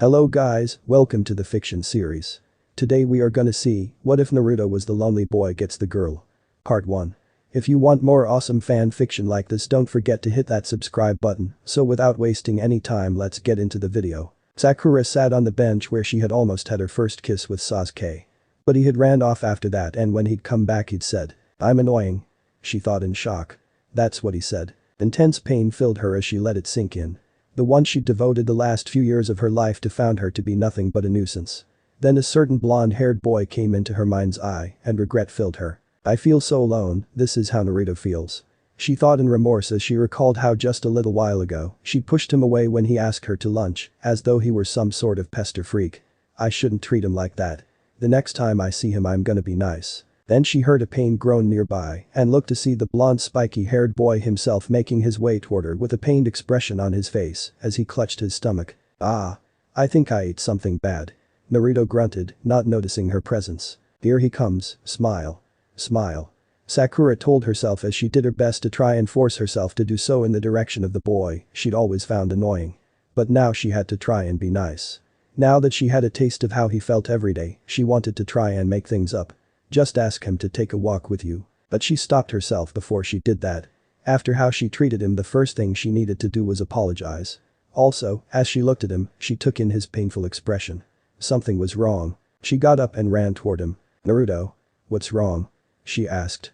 Hello guys, welcome to the fiction series. Today we are gonna see, what if Naruto was the lonely boy gets the girl? Part 1. If you want more awesome fan fiction like this, don't forget to hit that subscribe button. So without wasting any time, let's get into the video. Sakura sat on the bench where she had almost had her first kiss with Sasuke. But he had ran off after that, and when he'd come back he'd said, "I'm annoying." She thought in shock. That's what he said. Intense pain filled her as she let it sink in. The one she'd devoted the last few years of her life to found her to be nothing but a nuisance. Then a certain blonde-haired boy came into her mind's eye, and regret filled her. "I feel so alone, this is how Naruto feels." She thought in remorse as she recalled how just a little while ago, she'd pushed him away when he asked her to lunch, as though he were some sort of pester freak. "I shouldn't treat him like that. The next time I see him I'm gonna be nice." Then she heard a pained groan nearby and looked to see the blonde spiky-haired boy himself making his way toward her with a pained expression on his face as he clutched his stomach. "Ah. I think I ate something bad." Naruto grunted, not noticing her presence. "Here he comes, smile. Smile." Sakura told herself as she did her best to try and force herself to do so in the direction of the boy she'd always found annoying. But now she had to try and be nice. Now that she had a taste of how he felt every day, she wanted to try and make things up. Just ask him to take a walk with you. But she stopped herself before she did that. After how she treated him, the first thing she needed to do was apologize. Also, as she looked at him, she took in his painful expression. Something was wrong. She got up and ran toward him. "Naruto? What's wrong?" she asked.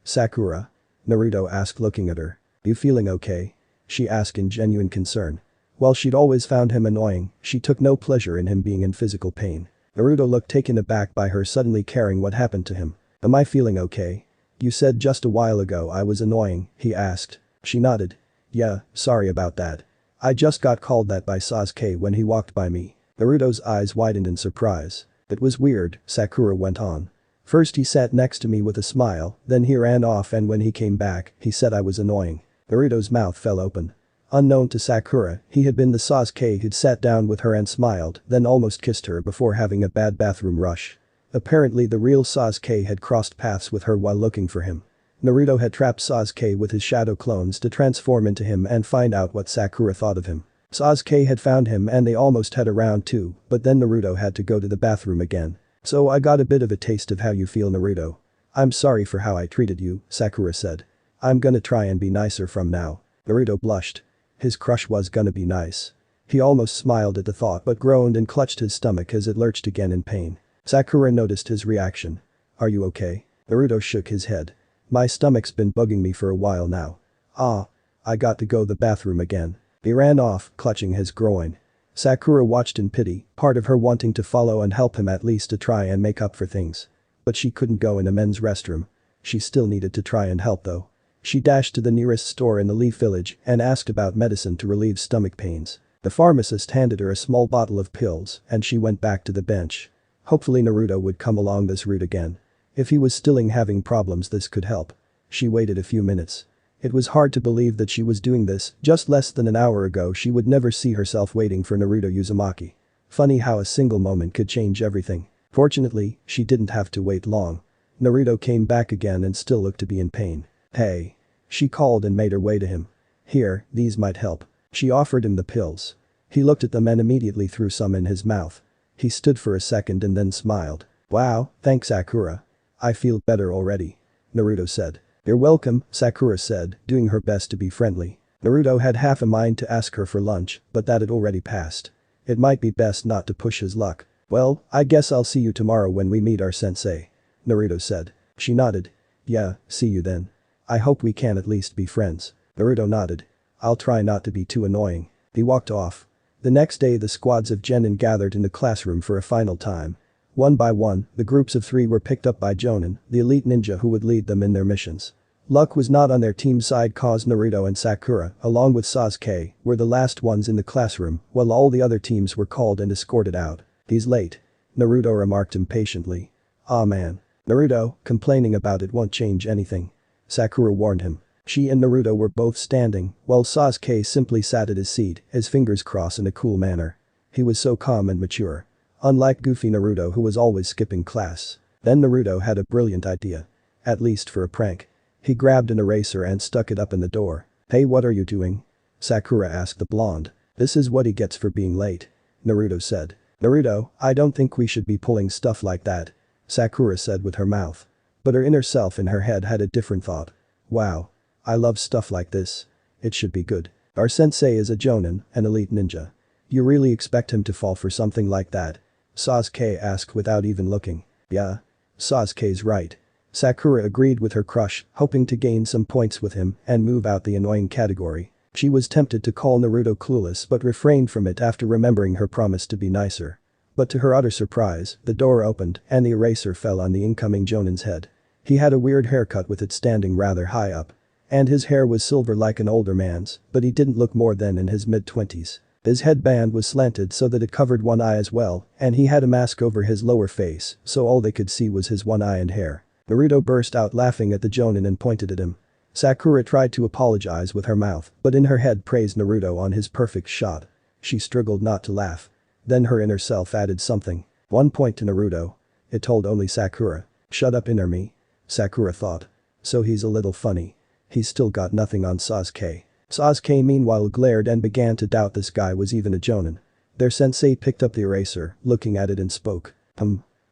Sakura?" Naruto asked, looking at her. "You feeling okay?" she asked in genuine concern. While she'd always found him annoying, she took no pleasure in him being in physical pain. Naruto looked taken aback by her suddenly caring what happened to him. "Am I feeling okay? You said just a while ago I was annoying," he asked. She nodded. "Yeah, sorry about that. I just got called that by Sasuke when he walked by me." Naruto's eyes widened in surprise. "It was weird," Sakura went on. "First he sat next to me with a smile, then he ran off, and when he came back, he said I was annoying." Naruto's mouth fell open. Unknown to Sakura, he had been the Sasuke who'd sat down with her and smiled, then almost kissed her before having a bad bathroom rush. Apparently the real Sasuke had crossed paths with her while looking for him. Naruto had trapped Sasuke with his shadow clones to transform into him and find out what Sakura thought of him. Sasuke had found him and they almost had a round two, but then Naruto had to go to the bathroom again. "So I got a bit of a taste of how you feel, Naruto. I'm sorry for how I treated you," Sakura said. "I'm gonna try and be nicer from now." Naruto blushed. His crush was gonna be nice. He almost smiled at the thought but groaned and clutched his stomach as it lurched again in pain. Sakura noticed his reaction. "Are you okay?" Naruto shook his head. "My stomach's been bugging me for a while now. I got to go to the bathroom again." He ran off, clutching his groin. Sakura watched in pity, part of her wanting to follow and help him at least to try and make up for things. But she couldn't go in a men's restroom. She still needed to try and help though. She dashed to the nearest store in the Leaf Village and asked about medicine to relieve stomach pains. The pharmacist handed her a small bottle of pills and she went back to the bench. Hopefully Naruto would come along this route again. If he was still having problems, this could help. She waited a few minutes. It was hard to believe that she was doing this. Just less than an hour ago she would never see herself waiting for Naruto Uzumaki. Funny how a single moment could change everything. Fortunately, she didn't have to wait long. Naruto came back again and still looked to be in pain. "Hey." She called and made her way to him. "Here, these might help." She offered him the pills. He looked at them and immediately threw some in his mouth. He stood for a second and then smiled. "Wow, thanks Sakura. I feel better already," Naruto said. "You're welcome," Sakura said, doing her best to be friendly. Naruto had half a mind to ask her for lunch, but that had already passed. It might be best not to push his luck. "Well, I guess I'll see you tomorrow when we meet our sensei," Naruto said. She nodded. "Yeah, see you then. I hope we can at least be friends." Naruto nodded. "I'll try not to be too annoying." He walked off. The next day the squads of Genin gathered in the classroom for a final time. One by one, the groups of 3 were picked up by Jonin, the elite ninja who would lead them in their missions. Luck was not on their team's side cause Naruto and Sakura, along with Sasuke, were the last ones in the classroom while all the other teams were called and escorted out. "He's late," Naruto remarked impatiently. "Aw man. Naruto, complaining about it won't change anything," Sakura warned him. She and Naruto were both standing, while Sasuke simply sat at his seat, his fingers crossed in a cool manner. He was so calm and mature. Unlike goofy Naruto who was always skipping class. Then Naruto had a brilliant idea. At least for a prank. He grabbed an eraser and stuck it up in the door. "Hey, what are you doing?" Sakura asked the blonde. "This is what he gets for being late." Naruto said. Naruto, I don't think we should be pulling stuff like that, Sakura said with her mouth. But her inner self in her head had a different thought. Wow. I love stuff like this. It should be good. Our sensei is a jonin, an elite ninja. You really expect him to fall for something like that? Sasuke asked without even looking. Yeah. Sasuke's right. Sakura agreed with her crush, hoping to gain some points with him and move out the annoying category. She was tempted to call Naruto clueless but refrained from it after remembering her promise to be nicer. But to her utter surprise, the door opened and the eraser fell on the incoming jonin's head. He had a weird haircut with it standing rather high up. And his hair was silver like an older man's, but he didn't look more than in his mid-20s. His headband was slanted so that it covered one eye as well, and he had a mask over his lower face, so all they could see was his one eye and hair. Naruto burst out laughing at the jonin and pointed at him. Sakura tried to apologize with her mouth, but in her head praised Naruto on his perfect shot. She struggled not to laugh. Then her inner self added something. 1 point to Naruto. It told only Sakura. Shut up inner me. Sakura thought. So he's a little funny. He's still got nothing on Sasuke. Sasuke meanwhile glared and began to doubt this guy was even a jonin. Their sensei picked up the eraser, looking at it and spoke.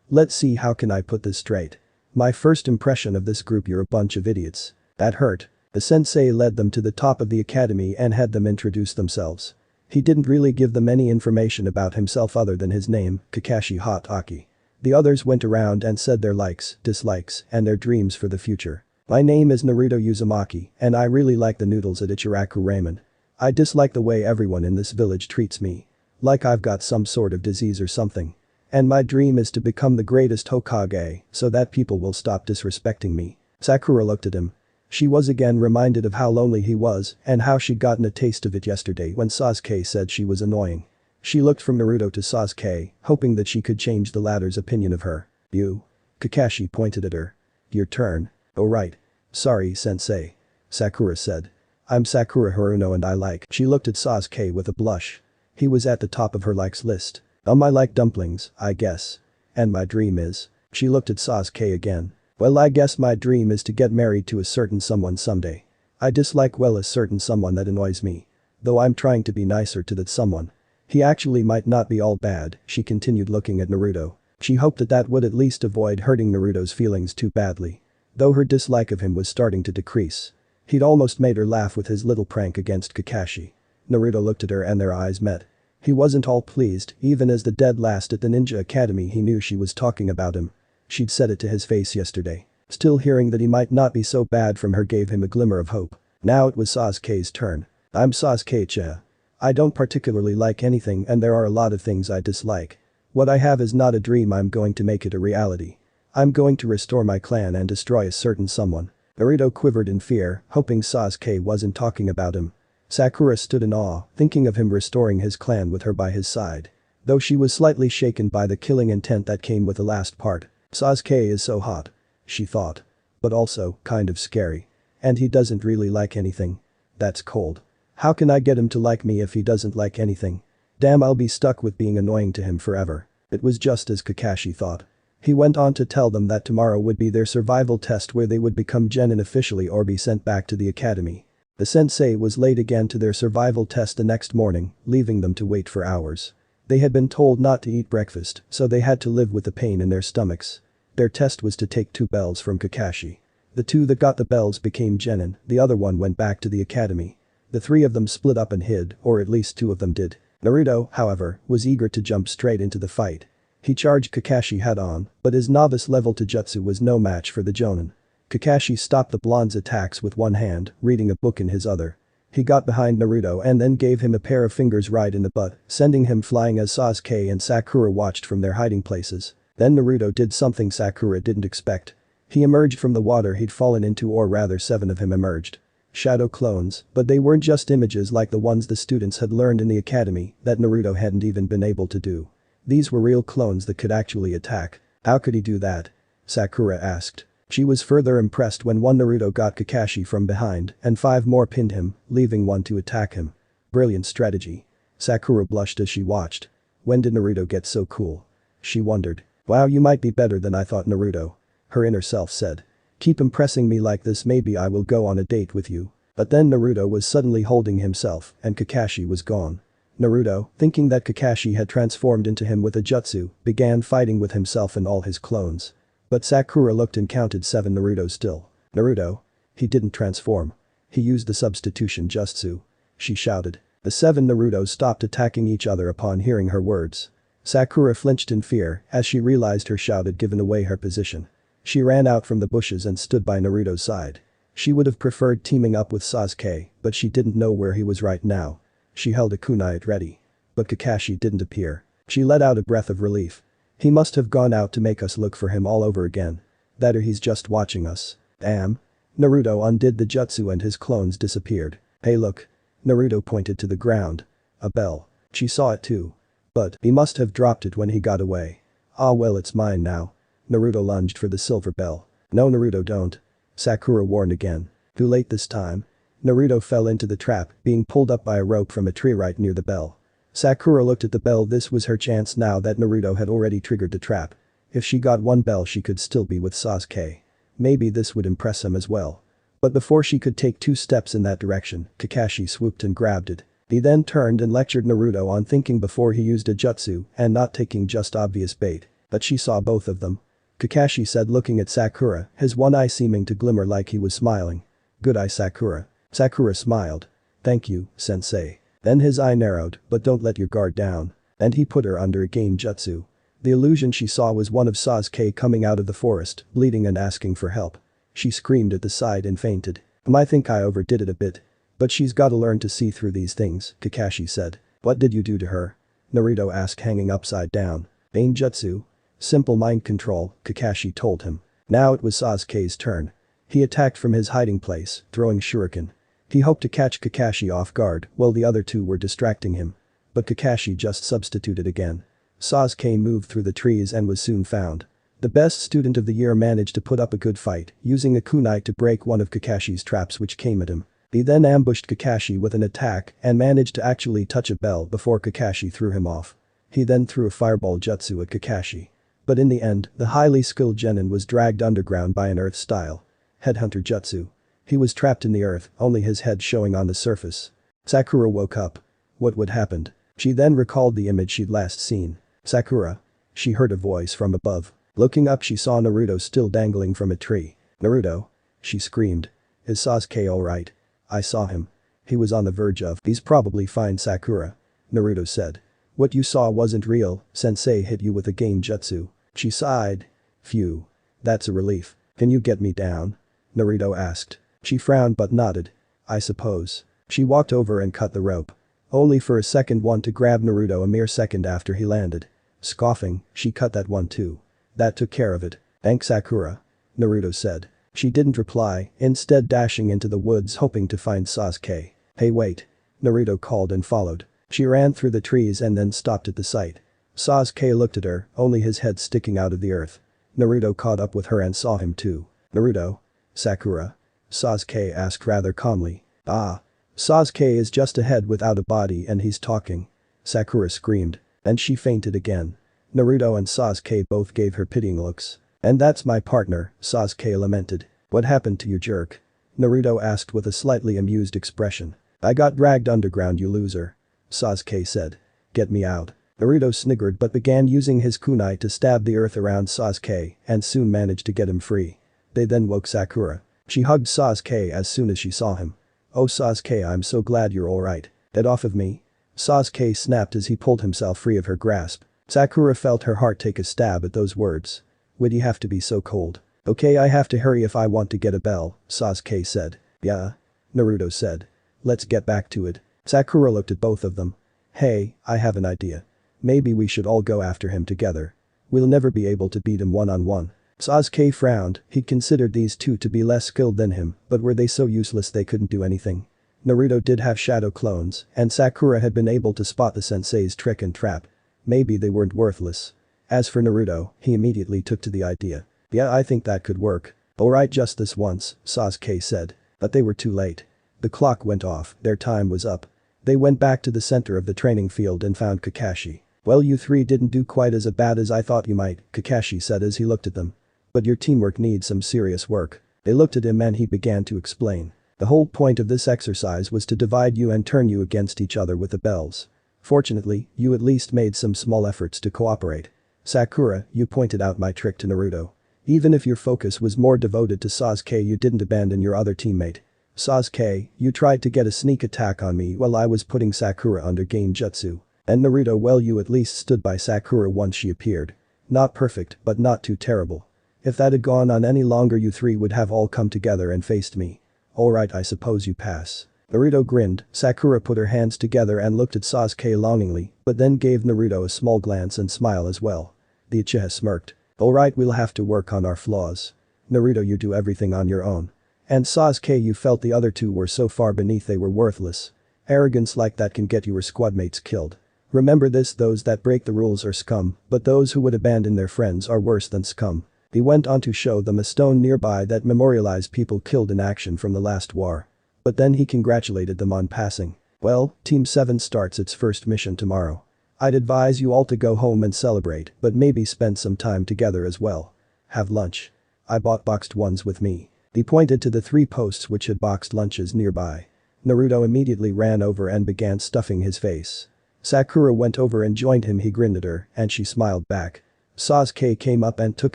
Let's see how can I put this straight. My first impression of this group, you're a bunch of idiots. That hurt. The sensei led them to the top of the academy and had them introduce themselves. He didn't really give them any information about himself other than his name, Kakashi Hatake. The others went around and said their likes, dislikes, and their dreams for the future. My name is Naruto Uzumaki, and I really like the noodles at Ichiraku Ramen. I dislike the way everyone in this village treats me. Like I've got some sort of disease or something. And my dream is to become the greatest Hokage, so that people will stop disrespecting me. Sakura looked at him. She was again reminded of how lonely he was and how she'd gotten a taste of it yesterday when Sasuke said she was annoying. She looked from Naruto to Sasuke, hoping that she could change the latter's opinion of her. You? Kakashi pointed at her. Your turn. Oh right. Sorry sensei. Sakura said. I'm Sakura Haruno and I like. She looked at Sasuke with a blush. He was at the top of her likes list. I like dumplings, I guess. And my dream is. She looked at Sasuke again. Well, I guess my dream is to get married to a certain someone someday. I dislike a certain someone that annoys me. Though I'm trying to be nicer to that someone. He actually might not be all bad, she continued looking at Naruto. She hoped that would at least avoid hurting Naruto's feelings too badly. Though her dislike of him was starting to decrease. He'd almost made her laugh with his little prank against Kakashi. Naruto looked at her and their eyes met. He wasn't all pleased, even as the dead last at the ninja academy he knew she was talking about him. She'd said it to his face yesterday. Still hearing that he might not be so bad from her gave him a glimmer of hope. Now it was Sasuke's turn. I'm Sasuke-cha. I don't particularly like anything and there are a lot of things I dislike. What I have is not a dream, I'm going to make it a reality. I'm going to restore my clan and destroy a certain someone. Naruto quivered in fear, hoping Sasuke wasn't talking about him. Sakura stood in awe, thinking of him restoring his clan with her by his side. Though she was slightly shaken by the killing intent that came with the last part. Sasuke is so hot. She thought. But also, kind of scary. And he doesn't really like anything. That's cold. How can I get him to like me if he doesn't like anything? Damn, I'll be stuck with being annoying to him forever. It was just as Kakashi thought. He went on to tell them that tomorrow would be their survival test where they would become genin officially or be sent back to the academy. The sensei was late again to their survival test the next morning, leaving them to wait for hours. They had been told not to eat breakfast, so they had to live with the pain in their stomachs. Their test was to take 2 bells from Kakashi. The 2 that got the bells became genin, the other one went back to the academy. The 3 of them split up and hid, or at least 2 of them did. Naruto, however, was eager to jump straight into the fight. He charged Kakashi head-on, but his novice-level taijutsu was no match for the jonin. Kakashi stopped the blonde's attacks with one hand, reading a book in his other. He got behind Naruto and then gave him a pair of fingers right in the butt, sending him flying as Sasuke and Sakura watched from their hiding places. Then Naruto did something Sakura didn't expect. He emerged from the water he'd fallen into, or rather 7 of him emerged. Shadow clones, but they weren't just images like the ones the students had learned in the academy that Naruto hadn't even been able to do. These were real clones that could actually attack. How could he do that? Sakura asked. She was further impressed when one Naruto got Kakashi from behind and 5 more pinned him, leaving one to attack him. Brilliant strategy. Sakura blushed as she watched. When did Naruto get so cool? She wondered. Wow, you might be better than I thought, Naruto. Her inner self said. Keep impressing me like this, maybe I will go on a date with you. But then Naruto was suddenly holding himself and Kakashi was gone. Naruto, thinking that Kakashi had transformed into him with a jutsu, began fighting with himself and all his clones. But Sakura looked and counted 7 Naruto still. Naruto? He didn't transform. He used the substitution jutsu. She shouted. The 7 Narutos stopped attacking each other upon hearing her words. Sakura flinched in fear as she realized her shout had given away her position. She ran out from the bushes and stood by Naruto's side. She would have preferred teaming up with Sasuke, but she didn't know where he was right now. She held a kunai at ready. But Kakashi didn't appear. She let out a breath of relief. He must have gone out to make us look for him all over again. That or he's just watching us. Damn. Naruto undid the jutsu and his clones disappeared. Hey look. Naruto pointed to the ground. A bell. She saw it too. But he must have dropped it when he got away. Ah well, it's mine now. Naruto lunged for the silver bell. No Naruto, don't. Sakura warned again. Too late this time. Naruto fell into the trap, being pulled up by a rope from a tree right near the bell. Sakura looked at the bell. This was her chance now that Naruto had already triggered the trap. If she got one bell she could still be with Sasuke. Maybe this would impress him as well. But before she could take 2 steps in that direction, Kakashi swooped and grabbed it. He then turned and lectured Naruto on thinking before he used a jutsu and not taking just obvious bait. But she saw both of them. Kakashi said, looking at Sakura, his one eye seeming to glimmer like he was smiling. Good eye, Sakura. Sakura smiled. Thank you, sensei. Then his eye narrowed, but don't let your guard down. And he put her under a genjutsu. The illusion she saw was one of Sasuke coming out of the forest, bleeding and asking for help. She screamed at the side and fainted. I think I overdid it a bit. But she's gotta learn to see through these things, Kakashi said. What did you do to her? Naruto asked, hanging upside down. Genjutsu? Simple mind control, Kakashi told him. Now it was Sasuke's turn. He attacked from his hiding place, throwing shuriken. He hoped to catch Kakashi off guard while the other 2 were distracting him. But Kakashi just substituted again. Sasuke moved through the trees and was soon found. The best student of the year managed to put up a good fight, using a kunai to break one of Kakashi's traps which came at him. He then ambushed Kakashi with an attack and managed to actually touch a bell before Kakashi threw him off. He then threw a fireball jutsu at Kakashi. But in the end, the highly skilled genin was dragged underground by an earth-style headhunter jutsu. He was trapped in the earth, only his head showing on the surface. Sakura woke up. What would happened? She then recalled the image she'd last seen. Sakura. She heard a voice from above. Looking up she saw Naruto still dangling from a tree. Naruto? She screamed. Is Sasuke alright? I saw him. He was on the verge of. He's probably fine, Sakura. Naruto said. What you saw wasn't real, sensei hit you with a genjutsu. She sighed. Phew. That's a relief. Can you get me down? Naruto asked. She frowned but nodded. I suppose. She walked over and cut the rope. Only for a second one to grab Naruto a mere second after he landed. Scoffing, she cut that one too. That took care of it. Thanks, Sakura. Naruto said. She didn't reply, instead dashing into the woods hoping to find Sasuke. Hey wait. Naruto called and followed. She ran through the trees and then stopped at the sight. Sasuke looked at her, only his head sticking out of the earth. Naruto caught up with her and saw him too. Naruto? Sakura? Sasuke asked rather calmly. Ah. Sasuke is just a head without a body and he's talking. Sakura screamed. And she fainted again. Naruto and Sasuke both gave her pitying looks. And that's my partner, Sasuke lamented. What happened to your jerk? Naruto asked with a slightly amused expression. I got dragged underground, you loser. Sasuke said. Get me out. Naruto sniggered but began using his kunai to stab the earth around Sasuke and soon managed to get him free. They then woke Sakura. She hugged Sasuke as soon as she saw him. Oh Sasuke, I'm so glad you're alright. Get off of me. Sasuke snapped as he pulled himself free of her grasp. Sakura felt her heart take a stab at those words. Would he have to be so cold? Okay, I have to hurry if I want to get a bell, Sasuke said. Yeah? Naruto said. Let's get back to it. Sakura looked at both of them. Hey, I have an idea. Maybe we should all go after him together. We'll never be able to beat him one-on-one. Sasuke frowned, he'd considered these 2 to be less skilled than him, but were they so useless they couldn't do anything? Naruto did have shadow clones, and Sakura had been able to spot the sensei's trick and trap. Maybe they weren't worthless. As for Naruto, he immediately took to the idea. Yeah, I think that could work. Alright, just this once, Sasuke said. But they were too late. The clock went off, their time was up. They went back to the center of the training field and found Kakashi. Well, you 3 didn't do quite as bad as I thought you might, Kakashi said as he looked at them. But your teamwork needs some serious work. They looked at him and he began to explain. The whole point of this exercise was to divide you and turn you against each other with the bells. Fortunately, you at least made some small efforts to cooperate. Sakura, you pointed out my trick to Naruto. Even if your focus was more devoted to Sasuke, you didn't abandon your other teammate. Sasuke, you tried to get a sneak attack on me while I was putting Sakura under Genjutsu. And Naruto, well, you at least stood by Sakura once she appeared. Not perfect, but not too terrible. If that had gone on any longer, you three would have all come together and faced me. Alright, I suppose you pass. Naruto grinned. Sakura put her hands together and looked at Sasuke longingly, but then gave Naruto a small glance and smile as well. The Uchiha smirked. Alright, we'll have to work on our flaws. Naruto, you do everything on your own. And Sasuke, you felt the other two were so far beneath they were worthless. Arrogance like that can get your squadmates killed. Remember this, those that break the rules are scum, but those who would abandon their friends are worse than scum. He went on to show them a stone nearby that memorialized people killed in action from the last war. But then he congratulated them on passing. Well, Team 7 starts its first mission tomorrow. I'd advise you all to go home and celebrate, but maybe spend some time together as well. Have lunch. I bought boxed ones with me. He pointed to the 3 posts which had boxed lunches nearby. Naruto immediately ran over and began stuffing his face. Sakura went over and joined him. He grinned at her, and she smiled back. Sasuke came up and took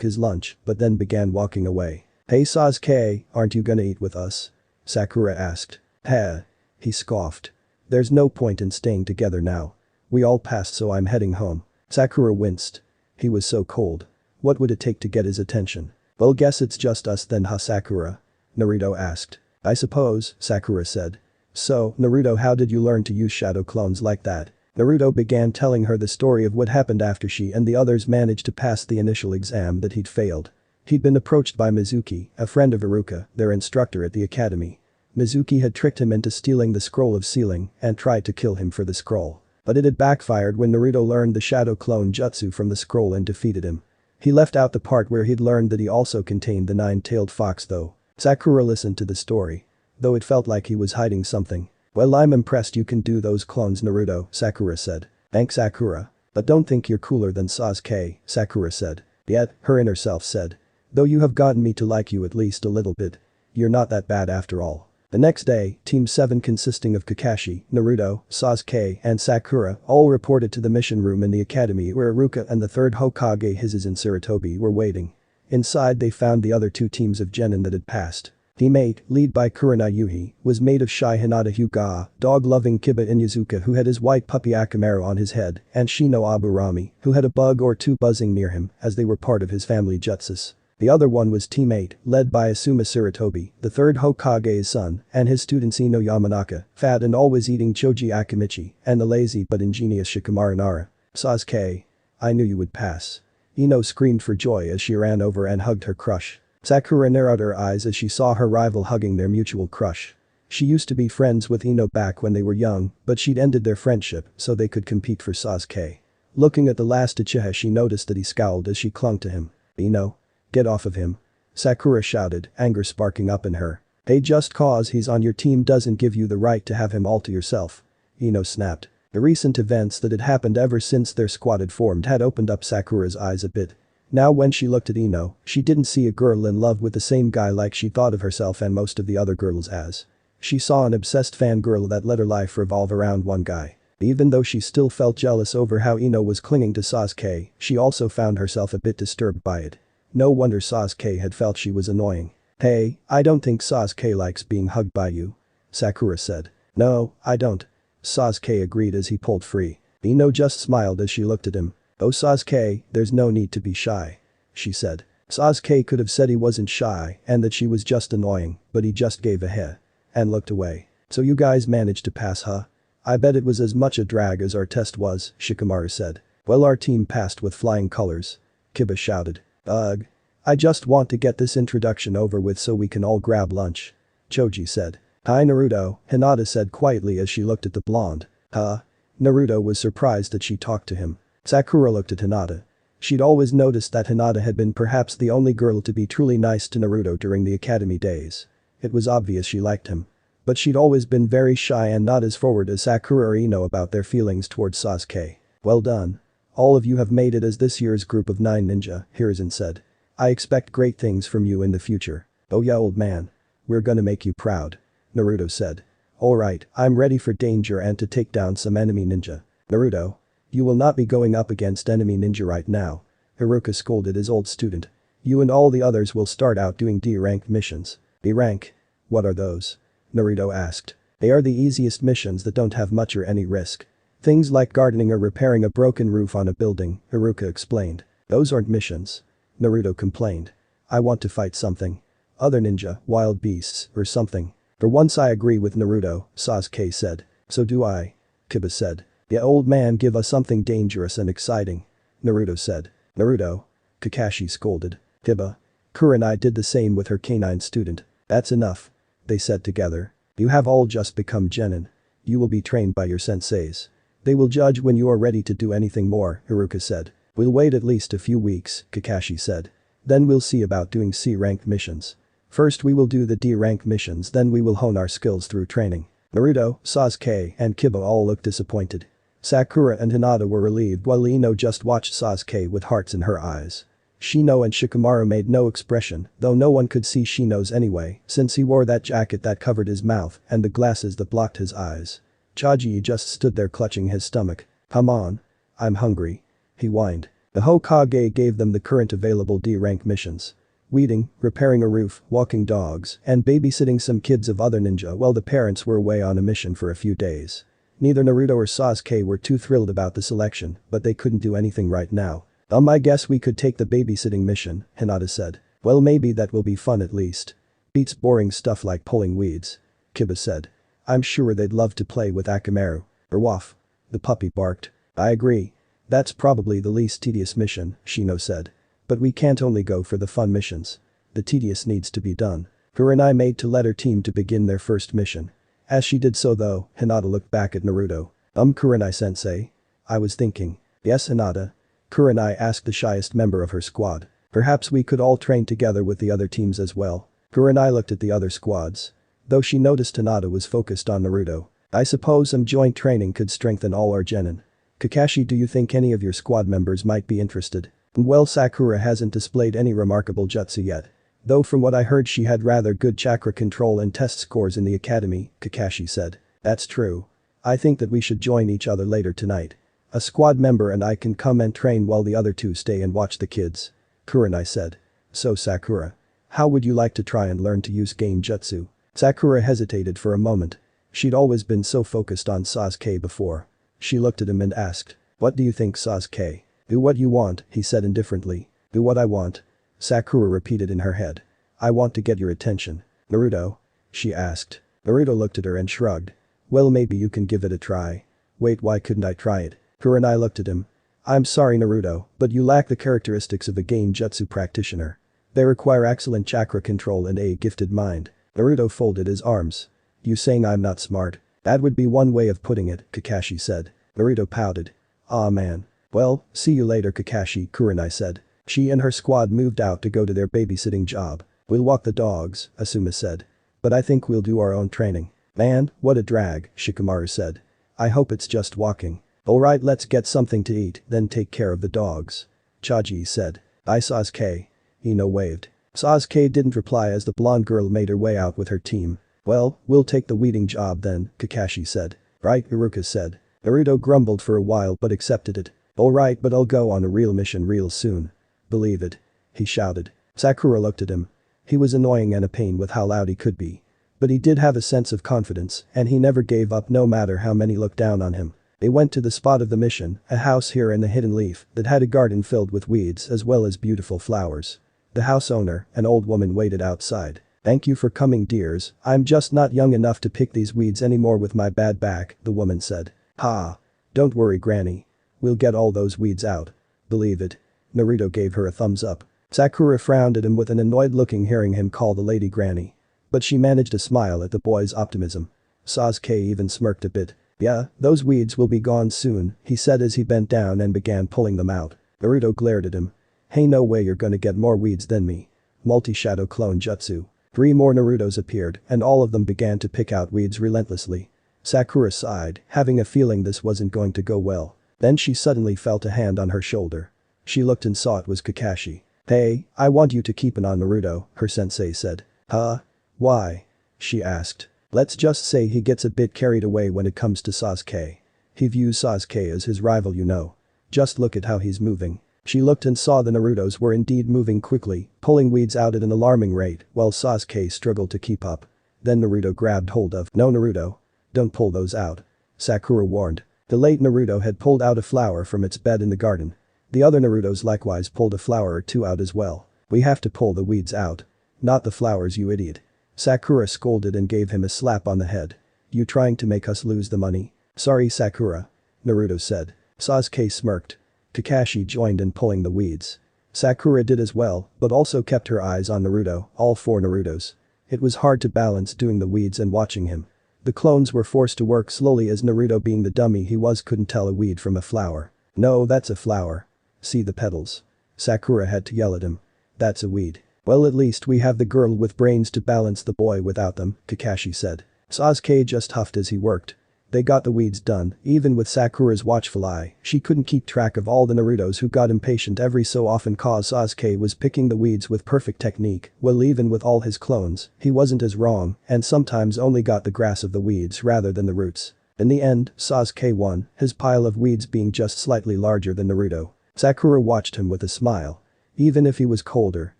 his lunch, but then began walking away. Hey Sasuke, aren't you gonna eat with us? Sakura asked. Heh. He scoffed. There's no point in staying together now. We all passed, so I'm heading home. Sakura winced. He was so cold. What would it take to get his attention? Well, guess it's just us then, huh, Sakura? Naruto asked. I suppose, Sakura said. So, Naruto, how did you learn to use shadow clones like that? Naruto began telling her the story of what happened after she and the others managed to pass the initial exam that he'd failed. He'd been approached by Mizuki, a friend of Iruka, their instructor at the academy. Mizuki had tricked him into stealing the scroll of sealing and tried to kill him for the scroll. But it had backfired when Naruto learned the shadow clone jutsu from the scroll and defeated him. He left out the part where he'd learned that he also contained the 9-tailed fox though. Sakura listened to the story. Though it felt like he was hiding something. Well, I'm impressed you can do those clones, Naruto, Sakura said. Thanks, Sakura. But don't think you're cooler than Sasuke, Sakura said. Yet, her inner self said. Though you have gotten me to like you at least a little bit. You're not that bad after all. The next day, Team 7 consisting of Kakashi, Naruto, Sasuke, and Sakura all reported to the mission room in the academy where Iruka and the 3rd Hokage Hises and Sarutobi were waiting. Inside they found the other 2 teams of genin that had passed. Team 8, led by Kurana Yuhi, was made of shy Hinata Hyuga, dog-loving Kiba Inyazuka who had his white puppy Akamaru on his head, and Shino Aburami, who had a bug or 2 buzzing near him as they were part of his family jutsus. The other one was Team 8, led by Asuma Sarutobi, the 3rd Hokage's son, and his students Ino Yamanaka, fat and always eating Choji Akamichi, and the lazy but ingenious Shikamaru Nara. Sasuke. I knew you would pass. Ino screamed for joy as she ran over and hugged her crush. Sakura narrowed her eyes as she saw her rival hugging their mutual crush. She used to be friends with Ino back when they were young, but she'd ended their friendship so they could compete for Sasuke. Looking at the last Uchiha, she noticed that he scowled as she clung to him. Ino. Get off of him. Sakura shouted, anger sparking up in her. Hey, just cause he's on your team doesn't give you the right to have him all to yourself. Ino snapped. The recent events that had happened ever since their squad had formed had opened up Sakura's eyes a bit. Now when she looked at Ino, she didn't see a girl in love with the same guy like she thought of herself and most of the other girls as. She saw an obsessed fangirl that let her life revolve around one guy. Even though she still felt jealous over how Ino was clinging to Sasuke, she also found herself a bit disturbed by it. No wonder Sasuke had felt she was annoying. Hey, I don't think Sasuke likes being hugged by you. Sakura said. No, I don't. Sasuke agreed as he pulled free. Ino just smiled as she looked at him. Oh Sasuke, there's no need to be shy. She said. Sasuke could have said he wasn't shy and that she was just annoying, but he just gave a heh. And looked away. So you guys managed to pass, huh? I bet it was as much a drag as our test was, Shikamaru said. Well, our team passed with flying colors. Kiba shouted. Ugh. I just want to get this introduction over with so we can all grab lunch. Choji said. Hi Naruto, Hinata said quietly as she looked at the blonde. Huh? Naruto was surprised that she talked to him. Sakura looked at Hinata. She'd always noticed that Hinata had been perhaps the only girl to be truly nice to Naruto during the academy days. It was obvious she liked him. But she'd always been very shy and not as forward as Sakura or Ino about their feelings towards Sasuke. Well done. All of you have made it as this year's group of 9 ninja, Hiruzen said. I expect great things from you in the future. Oh yeah, old man. We're gonna make you proud. Naruto said. Alright, I'm ready for danger and to take down some enemy ninja. Naruto. You will not be going up against enemy ninja right now. Haruka scolded his old student. You and all the others will start out doing D-rank missions. D-rank? What are those? Naruto asked. They are the easiest missions that don't have much or any risk. Things like gardening or repairing a broken roof on a building, Haruka explained. Those aren't missions. Naruto complained. I want to fight something. Other ninja, wild beasts, or something. For once I agree with Naruto, Sasuke said. So do I. Kiba said. Yeah, old man, give us something dangerous and exciting. Naruto said. Naruto. Kakashi scolded. Kiba. Kurenai did the same with her canine student. That's enough. They said together. You have all just become genin. You will be trained by your senseis. They will judge when you are ready to do anything more, Haruka said. We'll wait at least a few weeks, Kakashi said. Then we'll see about doing C-rank missions. First we will do the D-rank missions, then we will hone our skills through training. Naruto, Sasuke, and Kiba all looked disappointed. Sakura and Hinata were relieved while Ino just watched Sasuke with hearts in her eyes. Shino and Shikamaru made no expression, though no one could see Shino's anyway, since he wore that jacket that covered his mouth and the glasses that blocked his eyes. Chaji just stood there clutching his stomach. Come on. I'm hungry. He whined. The Hokage gave them the current available D-rank missions. Weeding, repairing a roof, walking dogs, and babysitting some kids of other ninja while the parents were away on a mission for a few days. Neither Naruto or Sasuke were too thrilled about the selection, but they couldn't do anything right now. I guess we could take the babysitting mission, Hinata said. Well, maybe that will be fun at least. Beats boring stuff like pulling weeds. Kiba said. I'm sure they'd love to play with Akamaru. Or Waff. The puppy barked. I agree. That's probably the least tedious mission, Shino said. But we can't only go for the fun missions. The tedious needs to be done. Kurenai made to let her team to begin their first mission. As she did so though, Hinata looked back at Naruto. Kurenai-sensei? I was thinking. Yes, Hinata? Kurenai asked the shyest member of her squad. Perhaps we could all train together with the other teams as well. Kurenai looked at the other squads. Though she noticed Hinata was focused on Naruto. I suppose some joint training could strengthen all our genin. Kakashi, do you think any of your squad members might be interested? Well, Sakura hasn't displayed any remarkable jutsu yet. Though from what I heard she had rather good chakra control and test scores in the academy, Kakashi said. That's true. I think that we should join each other later tonight. A squad member and I can come and train while the other two stay and watch the kids. Kurenai said. So Sakura. How would you like to try and learn to use Genjutsu? Sakura hesitated for a moment. She'd always been so focused on Sasuke before. She looked at him and asked. What do you think, Sasuke? Do what you want, he said indifferently. Do what I want. Sakura repeated in her head. I want to get your attention. Naruto? She asked. Naruto looked at her and shrugged. Well, maybe you can give it a try. Wait, why couldn't I try it? Kurenai looked at him. I'm sorry, Naruto, but you lack the characteristics of a Genjutsu practitioner. They require excellent chakra control and a gifted mind. Naruto folded his arms. You saying I'm not smart? That would be one way of putting it, Kakashi said. Naruto pouted. Aw man. Well, see you later, Kakashi, Kurenai said. She and her squad moved out to go to their babysitting job. We'll walk the dogs, Asuma said. But I think we'll do our own training. Man, what a drag, Shikamaru said. I hope it's just walking. Alright, let's get something to eat, then take care of the dogs. Chaji said. Bye, Sasuke. Ino waved. Sasuke didn't reply as the blonde girl made her way out with her team. Well, we'll take the weeding job then, Kakashi said. Right, Haruka said. Naruto grumbled for a while but accepted it. Alright, but I'll go on a real mission real soon. Believe it. He shouted. Sakura looked at him. He was annoying and a pain with how loud he could be. But he did have a sense of confidence and he never gave up no matter how many looked down on him. They went to the spot of the mission, a house here in the hidden leaf that had a garden filled with weeds as well as beautiful flowers. The house owner, an old woman, waited outside. Thank you for coming, dears. I'm just not young enough to pick these weeds anymore with my bad back, the woman said. Ha. Don't worry, Granny. We'll get all those weeds out. Believe it. Naruto gave her a thumbs up. Sakura frowned at him with an annoyed looking hearing him call the lady Granny. But she managed to smile at the boy's optimism. Sasuke even smirked a bit. Yeah, those weeds will be gone soon, he said as he bent down and began pulling them out. Naruto glared at him. Hey, no way you're gonna get more weeds than me. Multi-shadow clone jutsu. 3 more Narutos appeared and all of them began to pick out weeds relentlessly. Sakura sighed, having a feeling this wasn't going to go well. Then she suddenly felt a hand on her shoulder. She looked and saw it was Kakashi. Hey, I want you to keep an eye on Naruto, her sensei said. Huh? Why? She asked. Let's just say he gets a bit carried away when it comes to Sasuke. He views Sasuke as his rival, you know. Just look at how he's moving. She looked and saw the Narutos were indeed moving quickly, pulling weeds out at an alarming rate while Sasuke struggled to keep up. Then Naruto grabbed hold of, "No, Naruto. Don't pull those out," Sakura warned. The late Naruto had pulled out a flower from its bed in the garden. The other Narutos likewise pulled a flower or two out as well. "We have to pull the weeds out. Not the flowers, you idiot." Sakura scolded and gave him a slap on the head. "You trying to make us lose the money?" "Sorry, Sakura," Naruto said. Sasuke smirked. Kakashi joined in pulling the weeds. Sakura did as well, but also kept her eyes on Naruto, all four Narutos. It was hard to balance doing the weeds and watching him. The clones were forced to work slowly as Naruto, being the dummy he was, couldn't tell a weed from a flower. "No, that's a flower. See the petals?" Sakura had to yell at him. "That's a weed." "Well, at least we have the girl with brains to balance the boy without them," Kakashi said. Sasuke just huffed as he worked. They got the weeds done, even with Sakura's watchful eye. She couldn't keep track of all the Narutos who got impatient every so often cause Sasuke was picking the weeds with perfect technique, well, even with all his clones, he wasn't as wrong and sometimes only got the grass of the weeds rather than the roots. In the end, Sasuke won, his pile of weeds being just slightly larger than Naruto. Sakura watched him with a smile. Even if he was colder,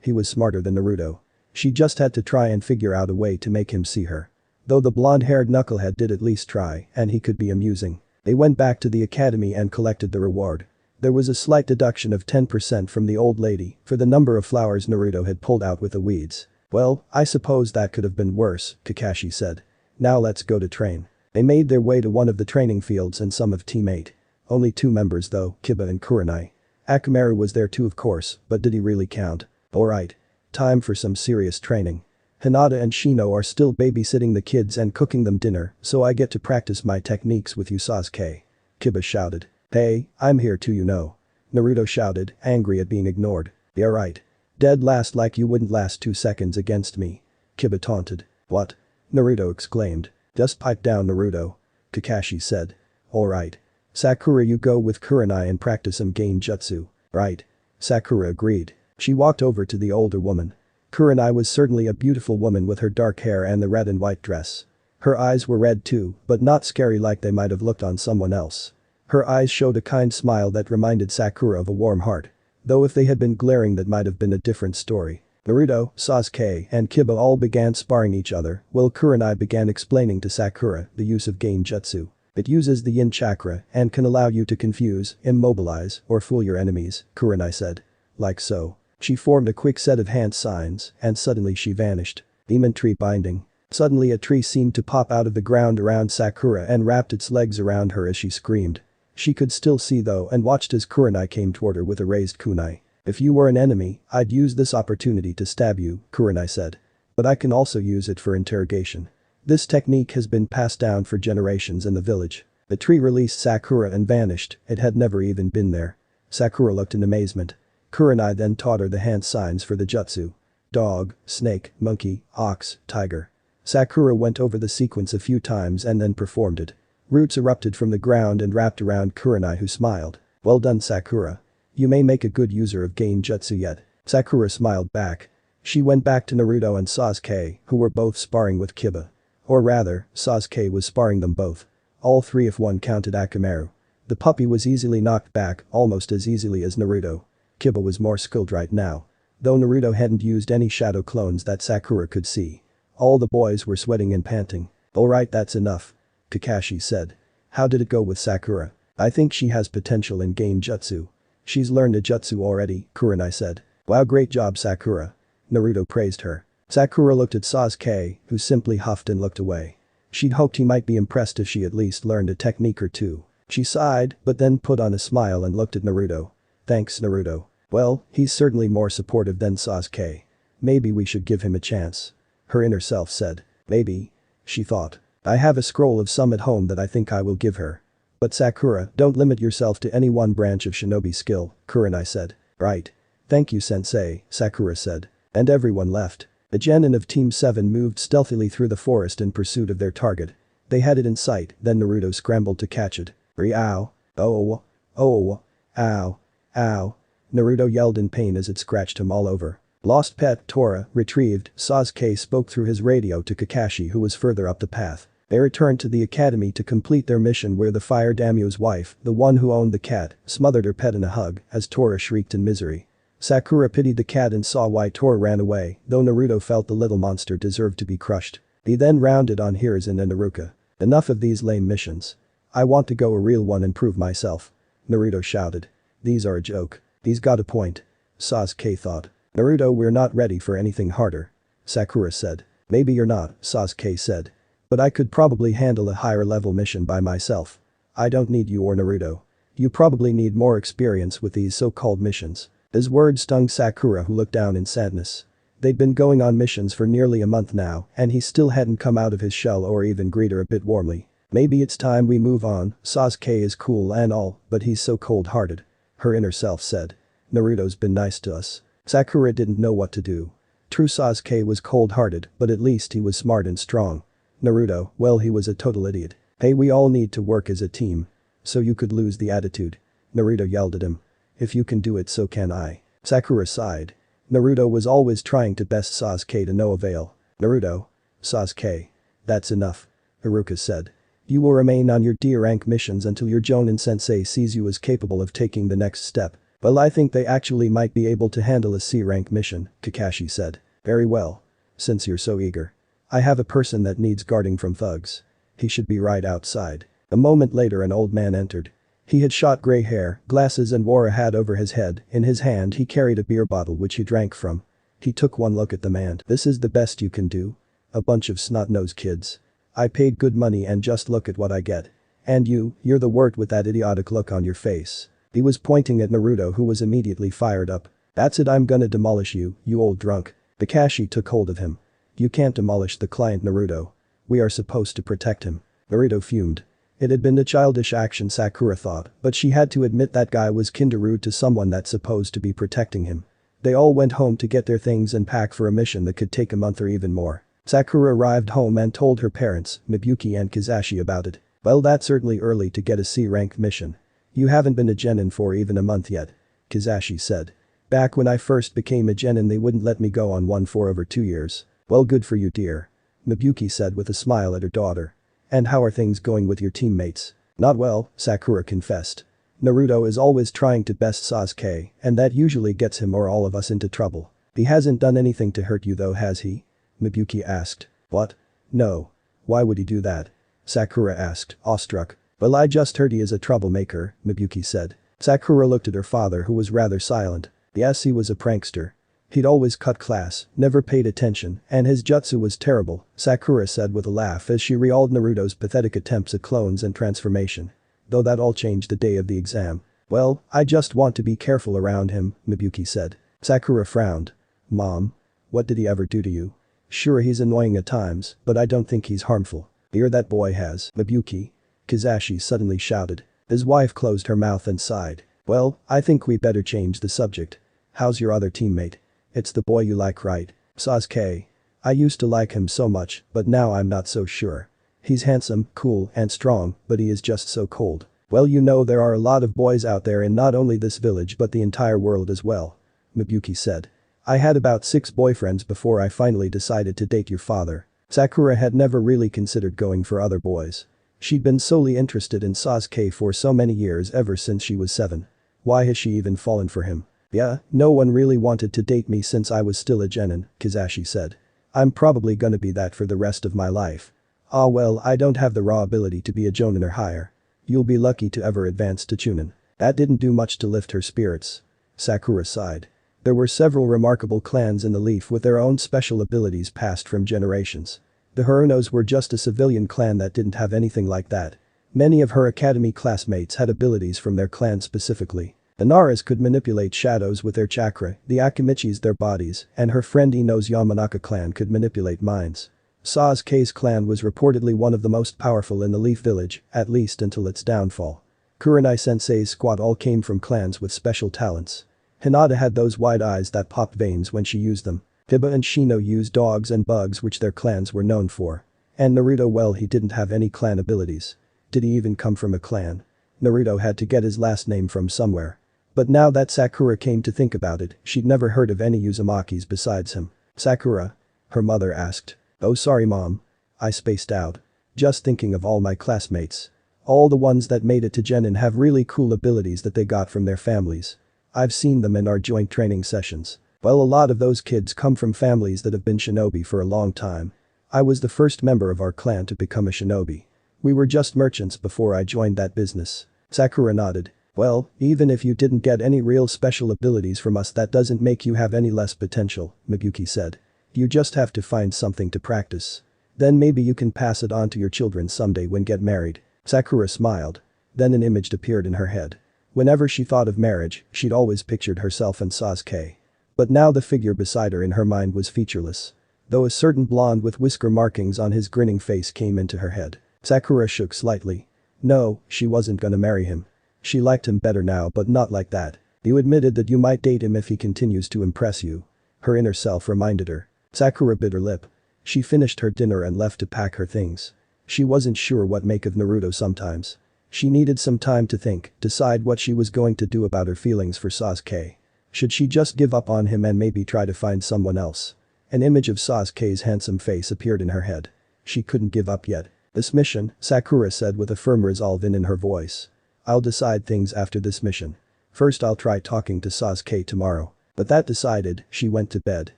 he was smarter than Naruto. She just had to try and figure out a way to make him see her. Though the blonde-haired knucklehead did at least try, and he could be amusing. They went back to the academy and collected the reward. There was a slight deduction of 10% from the old lady for the number of flowers Naruto had pulled out with the weeds. "Well, I suppose that could have been worse," Kakashi said. "Now let's go to train." They made their way to one of the training fields and some of Team 8. Only 2 members though, Kiba and Kurenai. Akamaru was there too, of course, but did he really count? Alright. Time for some serious training. Hinata and Shino are still babysitting the kids and cooking them dinner, so I get to practice my techniques with you, Sasuke. Kiba shouted. "Hey, I'm here too, you know." Naruto shouted, angry at being ignored. "Yeah, right. Dead last like you wouldn't last 2 seconds against me." Kiba taunted. "What?" Naruto exclaimed. "Just pipe down, Naruto," Kakashi said. "Alright. Sakura, you go with Kurenai and practice some Genjutsu." "Right." Sakura agreed. She walked over to the older woman. Kurenai was certainly a beautiful woman with her dark hair and the red and white dress. Her eyes were red too, but not scary like they might have looked on someone else. Her eyes showed a kind smile that reminded Sakura of a warm heart. Though if they had been glaring, that might have been a different story. Naruto, Sasuke, and Kiba all began sparring each other, while Kurenai began explaining to Sakura the use of Genjutsu. It uses the yin chakra and can allow you to confuse, immobilize, or fool your enemies, Kurenai said. Like so. She formed a quick set of hand signs, and suddenly she vanished. Demon tree binding. Suddenly a tree seemed to pop out of the ground around Sakura and wrapped its legs around her as she screamed. She could still see though and watched as Kurenai came toward her with a raised kunai. "If you were an enemy, I'd use this opportunity to stab you," Kurenai said. "But I can also use it for interrogation. This technique has been passed down for generations in the village." The tree released Sakura and vanished, it had never even been there. Sakura looked in amazement. Kurenai then taught her the hand signs for the jutsu. Dog, snake, monkey, ox, tiger. Sakura went over the sequence a few times and then performed it. Roots erupted from the ground and wrapped around Kurenai, who smiled. "Well done, Sakura. You may make a good user of Genjutsu yet." Sakura smiled back. She went back to Naruto and Sasuke, who were both sparring with Kiba. Or rather, Sasuke was sparring them both. All 3 if one counted Akamaru. The puppy was easily knocked back, almost as easily as Naruto. Kiba was more skilled right now. Though Naruto hadn't used any shadow clones that Sakura could see. All the boys were sweating and panting. "Alright, that's enough," Kakashi said. "How did it go with Sakura?" "I think she has potential in Genjutsu. She's learned a jutsu already," Kurenai said. "Wow, great job, Sakura." Naruto praised her. Sakura looked at Sasuke, who simply huffed and looked away. She'd hoped he might be impressed if she at least learned a technique or two. She sighed, but then put on a smile and looked at Naruto. "Thanks, Naruto. Well, he's certainly more supportive than Sasuke. Maybe we should give him a chance." Her inner self said. "Maybe." She thought. "I have a scroll of some at home that I think I will give her." "But Sakura, don't limit yourself to any one branch of shinobi skill," Kurenai said. "Right. Thank you, sensei," Sakura said. And everyone left. The genin of Team 7 moved stealthily through the forest in pursuit of their target. They had it in sight, then Naruto scrambled to catch it. "Ow. Oh. Oh. Ow. Ow." Naruto yelled in pain as it scratched him all over. "Lost pet, Tora, retrieved," Sasuke spoke through his radio to Kakashi, who was further up the path. They returned to the academy to complete their mission where the fire daimyo's wife, the one who owned the cat, smothered her pet in a hug as Tora shrieked in misery. Sakura pitied the cat and saw why Tora ran away, though Naruto felt the little monster deserved to be crushed. He then rounded on Hiruzen and Naruto. Enough of these lame missions. I want to go a real one and prove myself. Naruto shouted. These are a joke. He's got a point. Sasuke thought. Naruto, we're not ready for anything harder. Sakura said. Maybe you're not, Sasuke said. But I could probably handle a higher level mission by myself. I don't need you or Naruto. You probably need more experience with these so-called missions. His words stung Sakura, who looked down in sadness. They'd been going on missions for nearly a month now and he still hadn't come out of his shell or even greet her a bit warmly. Maybe it's time we move on. Sasuke is cool and all, but he's so cold-hearted. Her inner self said. Naruto's been nice to us. Sakura didn't know what to do. True, Sasuke was cold-hearted, but at least he was smart and strong. Naruto, well, he was a total idiot. Hey, we all need to work as a team. So you could lose the attitude. Naruto yelled at him. If you can do it, so can I. Sakura sighed. Naruto was always trying to best Sasuke to no avail. Naruto. Sasuke. That's enough. Iruka said. You will remain on your D-rank missions until your Jonin-sensei sees you as capable of taking the next step. Well, I think they actually might be able to handle a C-rank mission, Kakashi said. Very well. Since you're so eager. I have a person that needs guarding from thugs. He should be right outside. A moment later an old man entered. He had short gray hair, glasses and wore a hat over his head. In his hand he carried a beer bottle which he drank from. He took one look at the man. This is the best you can do? A bunch of snot-nosed kids. I paid good money and just look at what I get. And you're the wort with that idiotic look on your face. He was pointing at Naruto, who was immediately fired up. That's it, I'm gonna demolish you, you old drunk. Kakashi took hold of him. You can't demolish the client, Naruto. We are supposed to protect him. Naruto fumed. It had been a childish action, Sakura thought, but she had to admit that guy was kinda rude to someone that's supposed to be protecting him. They all went home to get their things and pack for a mission that could take a month or even more. Sakura arrived home and told her parents, Mibukki and Kizashi, about it. Well, that's certainly early to get a C-rank mission. You haven't been a genin for even a month yet. Kizashi said. Back when I first became a genin they wouldn't let me go on one for over 2 years. Well, good for you, dear. Mibukki said with a smile at her daughter. And how are things going with your teammates? Not well, Sakura confessed. Naruto is always trying to best Sasuke, and that usually gets him or all of us into trouble. He hasn't done anything to hurt you though, has he? Mibukki asked. What? No. Why would he do that? Sakura asked, awestruck. Well, I just heard he is a troublemaker, Mibukki said. Sakura looked at her father, who was rather silent. Yes, he was a prankster. He'd always cut class, never paid attention, and his jutsu was terrible, Sakura said with a laugh as she recalled Naruto's pathetic attempts at clones and transformation. Though that all changed the day of the exam. Well, I just want to be careful around him, Mibukki said. Sakura frowned. Mom? What did he ever do to you? Sure, he's annoying at times, but I don't think he's harmful. Here that boy has, Mibukki. Kizashi suddenly shouted. His wife closed her mouth and sighed. Well, I think we better change the subject. How's your other teammate? It's the boy you like, right? Sasuke. I used to like him so much, but now I'm not so sure. He's handsome, cool, and strong, but he is just so cold. Well, you know there are a lot of boys out there in not only this village but the entire world as well. Mibukki said. I had about 6 boyfriends before I finally decided to date your father. Sakura had never really considered going for other boys. She'd been solely interested in Sasuke for so many years, ever since she was 7. Why has she even fallen for him? Yeah, no one really wanted to date me since I was still a genin, Kizashi said. I'm probably gonna be that for the rest of my life. Ah well, I don't have the raw ability to be a jonin or higher. You'll be lucky to ever advance to chunin. That didn't do much to lift her spirits. Sakura sighed. There were several remarkable clans in the Leaf with their own special abilities passed from generations. The Harunos were just a civilian clan that didn't have anything like that. Many of her academy classmates had abilities from their clan specifically. The Naras could manipulate shadows with their chakra, the Akimichis their bodies, and her friend Ino's Yamanaka clan could manipulate minds. Sasuke's clan was reportedly one of the most powerful in the Leaf Village, at least until its downfall. Kurenai-sensei's squad all came from clans with special talents. Hinata had those wide eyes that popped veins when she used them. Hiba and Shino used dogs and bugs, which their clans were known for. And Naruto, well, he didn't have any clan abilities. Did he even come from a clan? Naruto had to get his last name from somewhere. But now that Sakura came to think about it, she'd never heard of any Uzumakis besides him. Sakura? Her mother asked. Oh, sorry, Mom. I spaced out. Just thinking of all my classmates. All the ones that made it to Genin have really cool abilities that they got from their families. I've seen them in our joint training sessions. Well, a lot of those kids come from families that have been shinobi for a long time. I was the first member of our clan to become a shinobi. We were just merchants before I joined that business. Sakura nodded. Well, even if you didn't get any real special abilities from us, that doesn't make you have any less potential, Miyuki said. You just have to find something to practice. Then maybe you can pass it on to your children someday when get married. Sakura smiled. Then an image appeared in her head. Whenever she thought of marriage, she'd always pictured herself and Sasuke. But now the figure beside her in her mind was featureless. Though a certain blonde with whisker markings on his grinning face came into her head. Sakura shook slightly. No, she wasn't gonna marry him. She liked him better now, but not like that. You admitted that you might date him if he continues to impress you. Her inner self reminded her. Sakura bit her lip. She finished her dinner and left to pack her things. She wasn't sure what make of Naruto sometimes. She needed some time to think, decide what she was going to do about her feelings for Sasuke. Should she just give up on him and maybe try to find someone else? An image of Sasuke's handsome face appeared in her head. She couldn't give up yet. This mission, Sakura said with a firm resolve in her voice. I'll decide things after this mission. First I'll try talking to Sasuke tomorrow. But that decided, she went to bed.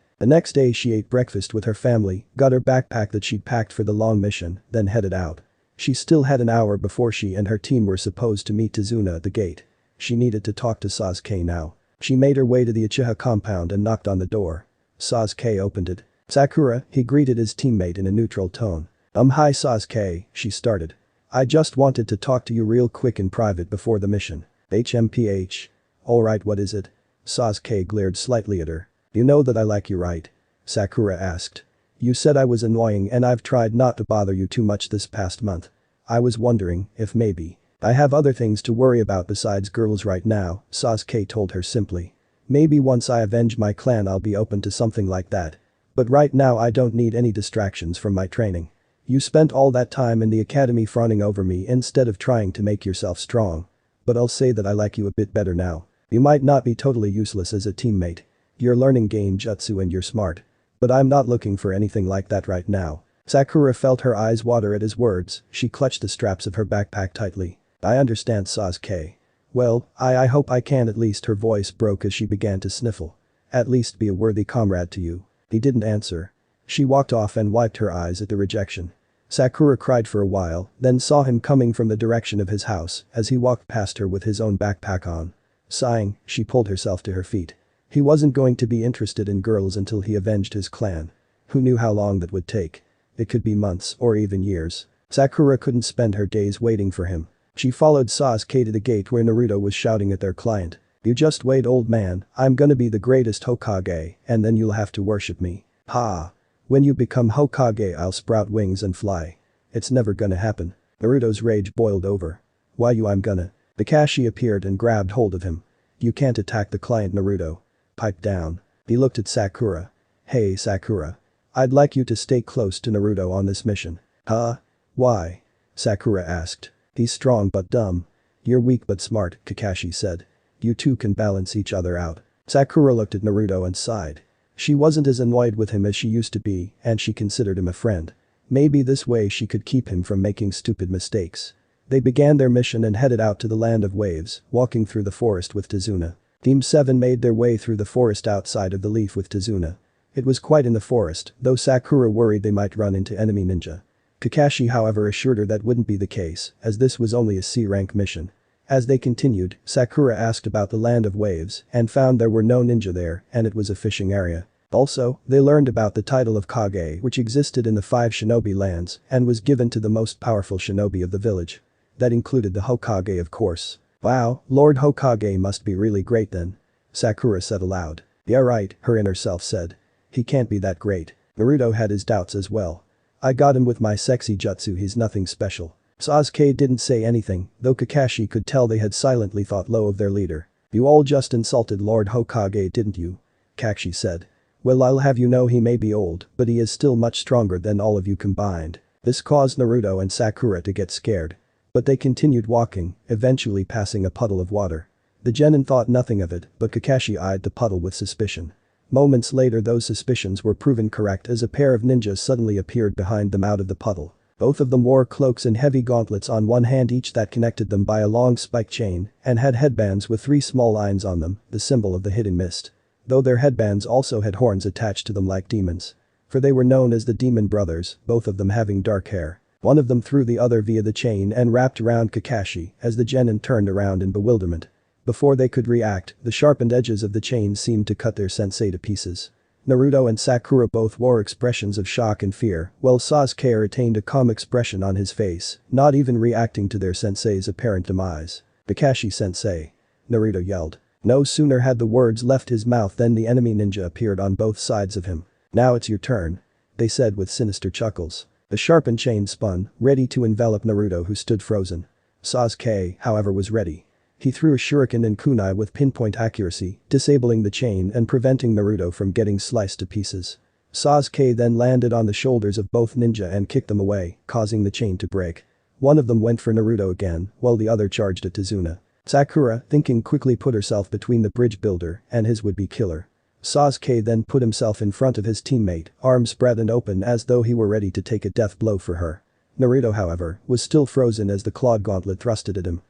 The next day she ate breakfast with her family, got her backpack that she'd packed for the long mission, then headed out. She still had an hour before she and her team were supposed to meet Tazuna at the gate. She needed to talk to Sasuke now. She made her way to the Uchiha compound and knocked on the door. Sasuke opened it. Sakura, he greeted his teammate in a neutral tone. Hi Sasuke, she started. I just wanted to talk to you real quick in private before the mission. HMPH. Alright, what is it? Sasuke glared slightly at her. You know that I like you, right? Sakura asked. You said I was annoying and I've tried not to bother you too much this past month. I was wondering if maybe I have other things to worry about besides girls right now, Sasuke told her simply. Maybe once I avenge my clan I'll be open to something like that. But right now I don't need any distractions from my training. You spent all that time in the academy fawning over me instead of trying to make yourself strong. But I'll say that I like you a bit better now. You might not be totally useless as a teammate. You're learning Genjutsu and you're smart. But I'm not looking for anything like that right now. Sakura felt her eyes water at his words, she clutched the straps of her backpack tightly. I understand, Sasuke. Well, I hope I can at least. Her voice broke as she began to sniffle. At least be a worthy comrade to you. He didn't answer. She walked off and wiped her eyes at the rejection. Sakura cried for a while, then saw him coming from the direction of his house as he walked past her with his own backpack on. Sighing, she pulled herself to her feet. He wasn't going to be interested in girls until he avenged his clan. Who knew how long that would take? It could be months or even years. Sakura couldn't spend her days waiting for him. She followed Sasuke to the gate where Naruto was shouting at their client. You just wait, old man, I'm gonna be the greatest Hokage and then you'll have to worship me. Ha! When you become Hokage I'll sprout wings and fly. It's never gonna happen. Naruto's rage boiled over. Why you I'm gonna. Kakashi appeared and grabbed hold of him. You can't attack the client, Naruto. Pipe down. He looked at Sakura. Hey Sakura. I'd like you to stay close to Naruto on this mission. Huh? Why? Sakura asked. He's strong but dumb. You're weak but smart, Kakashi said. You two can balance each other out. Sakura looked at Naruto and sighed. She wasn't as annoyed with him as she used to be and she considered him a friend. Maybe this way she could keep him from making stupid mistakes. They began their mission and headed out to the land of waves, walking through the forest with Tazuna. Team 7 made their way through the forest outside of the leaf with Tazuna. It was quiet in the forest, though Sakura worried they might run into enemy ninja. Kakashi however assured her that wouldn't be the case, as this was only a C-rank mission. As they continued, Sakura asked about the land of waves and found there were no ninja there and it was a fishing area. Also, they learned about the title of Kage which existed in the 5 shinobi lands and was given to the most powerful shinobi of the village. That included the Hokage, of course. Wow, Lord Hokage must be really great then. Sakura said aloud. Yeah right, her inner self said. He can't be that great. Naruto had his doubts as well. I got him with my sexy jutsu, he's nothing special. Sasuke didn't say anything, though Kakashi could tell they had silently thought low of their leader. You all just insulted Lord Hokage, didn't you? Kakashi said. Well, I'll have you know he may be old, but he is still much stronger than all of you combined. This caused Naruto and Sakura to get scared. But they continued walking, eventually passing a puddle of water. The genin thought nothing of it, but Kakashi eyed the puddle with suspicion. Moments later those suspicions were proven correct as a pair of ninjas suddenly appeared behind them out of the puddle. Both of them wore cloaks and heavy gauntlets on one hand each that connected them by a long spike chain and had headbands with 3 small lines on them, the symbol of the hidden mist. Though their headbands also had horns attached to them like demons. For they were known as the Demon Brothers, both of them having dark hair. One of them threw the other via the chain and wrapped around Kakashi as the genin turned around in bewilderment. Before they could react, the sharpened edges of the chain seemed to cut their sensei to pieces. Naruto and Sakura both wore expressions of shock and fear, while Sasuke retained a calm expression on his face, not even reacting to their sensei's apparent demise. "Kakashi-sensei!" Naruto yelled. No sooner had the words left his mouth than the enemy ninja appeared on both sides of him. "Now it's your turn," they said with sinister chuckles. The sharpened chain spun, ready to envelop Naruto who stood frozen. Sasuke, however, was ready. He threw a shuriken and kunai with pinpoint accuracy, disabling the chain and preventing Naruto from getting sliced to pieces. Sasuke then landed on the shoulders of both ninja and kicked them away, causing the chain to break. One of them went for Naruto again, while the other charged at Tazuna. Sakura, thinking quickly, put herself between the bridge builder and his would-be killer. Sasuke then put himself in front of his teammate, arms spread and open as though he were ready to take a death blow for her. Naruto, however, was still frozen as the clawed gauntlet thrusted at him.